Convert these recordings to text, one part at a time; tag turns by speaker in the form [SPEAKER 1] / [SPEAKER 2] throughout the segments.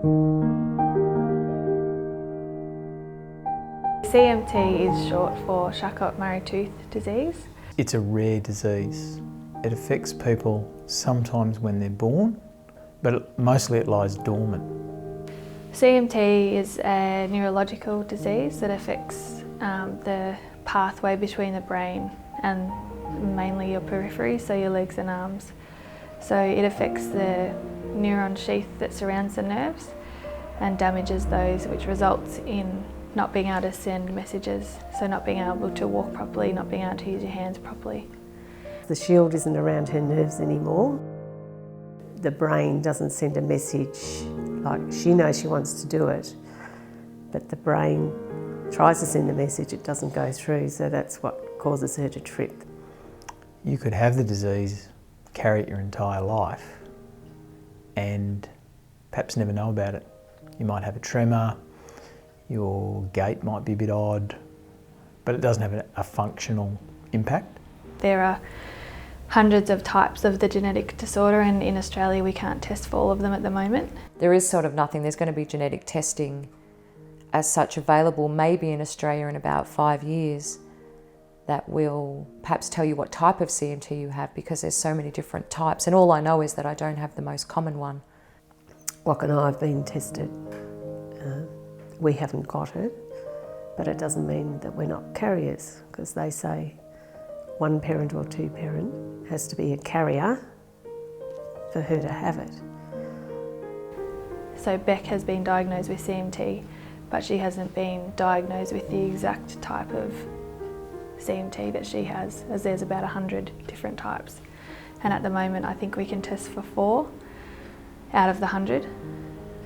[SPEAKER 1] CMT is short for Charcot-Marie-Tooth Disease.
[SPEAKER 2] It's a rare disease. It affects people sometimes when they're born, but mostly it lies dormant.
[SPEAKER 1] CMT is a neurological disease that affects the pathway between the brain and mainly your periphery, so your legs and arms. So it affects the neuron sheath that surrounds the nerves and damages those, which results in not being able to send messages, so not being able to walk properly, not being able to use your hands properly.
[SPEAKER 3] The shield isn't around her nerves anymore. The brain doesn't send a message, like she knows she wants to do it, but the brain tries to send a message, it doesn't go through, so that's what causes her to trip.
[SPEAKER 2] You could have the disease, carry it your entire life, and perhaps never know about it. You might have a tremor, your gait might be a bit odd, but it doesn't have a functional impact.
[SPEAKER 1] There are hundreds of types of the genetic disorder, and in Australia we can't test for all of them at the moment.
[SPEAKER 4] There is sort of nothing. There's going to be genetic testing as such available maybe in Australia in about 5 years that will perhaps tell you what type of CMT you have, because there's so many different types, and all I know is that I don't have the most common one.
[SPEAKER 3] Locke and I have been tested. We haven't got it, but it doesn't mean that we're not carriers, because they say one parent or two parent has to be a carrier for her to have it.
[SPEAKER 1] So Beck has been diagnosed with CMT, but she hasn't been diagnosed with the exact type of CMT that she has, as there's about 100 different types. And at the moment I think we can test for 4 out of the 100,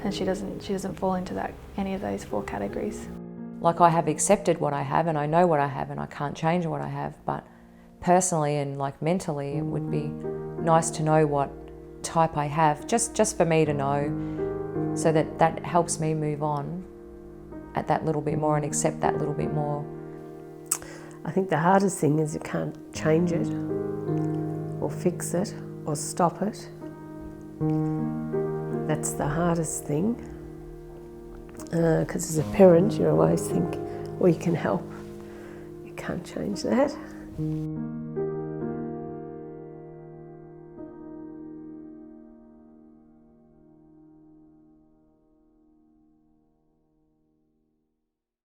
[SPEAKER 1] and she doesn't fall into any of those 4 categories.
[SPEAKER 4] Like, I have accepted what I have and I know what I have and I can't change what I have, but personally and like mentally it would be nice to know what type I have, just for me to know, so that helps me move on at that little bit more and accept that little bit more.
[SPEAKER 3] I think the hardest thing is you can't change it or fix it or stop it. That's the hardest thing, because as a parent you always think, well, you can help. You can't change that.